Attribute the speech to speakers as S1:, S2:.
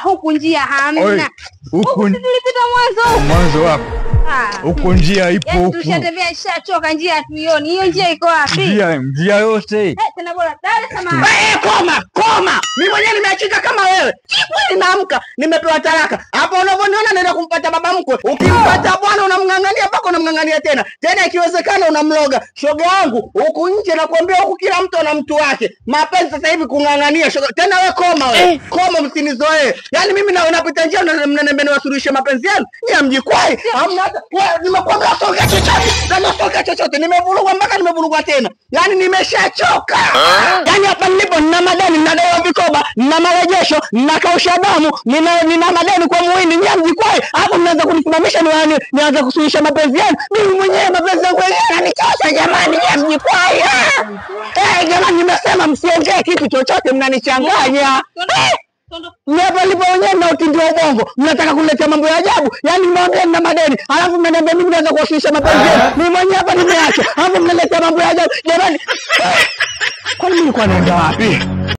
S1: huku njia hamna.
S2: Huku
S1: tulipita mwanzo.
S2: Mwanzo wapi? Huko njia ipo huku.
S1: Tushatembea shachoka njia hatuioni. Hiyo njia iko wapi?
S2: Njia yote.
S1: Tena bora Dar es Salaam.
S3: Koma. Mimi mwenyewe nimeachika kama wewe. Kweli naamka, nimepewa talaka. Hapo unavyoniona naenda kumpata baba mkwe. Ukimpata bwana unamngangania mpaka unamngangania tena. Tena ikiwezekana unamloga. Shoga yangu, huku nje nakwambia huku kila mtu ana mtu wake. Mapenzi sasa hivi kungangania shoga. Tena wewe koma wewe. Koma msinizoee. Yaani mimi napita njia mnaniambia niwasuluhishe mapenzi yenu. Ni amjikwai. Hamna hata wewe nimekwambia soka chochote. Nimevurugwa mpaka nimevurugwa tena. Yaani nimeshachoka. Yaani hapa nilipo nina madeni, ninadaiwa vikoba, nina marejesho, ninakausha damu, nina madeni kwa muhindi, nyie mjikwai. Hapo mnaanza kunisimamisha nianze kusuluhisha mapenzi yenu. Mimi mwenyewe mapenzi yangu yananichosha jamani, nyie mjikwai. Jamani nimesema msiongee kitu chochote mnanichanganya. Hapa nilipo wenyewe na utindi wa ubongo. Mnataka kuniletea mambo ya ajabu. Yaani nimeambia nina madeni, alafu mnaniambia mimi naanza kusuluhisha mapenzi yenu. Mimi mwenyewe hapa nimeacha. Alafu mnaletea mambo ya ajabu. Jamani. Kwani nilikuwa naenda wapi?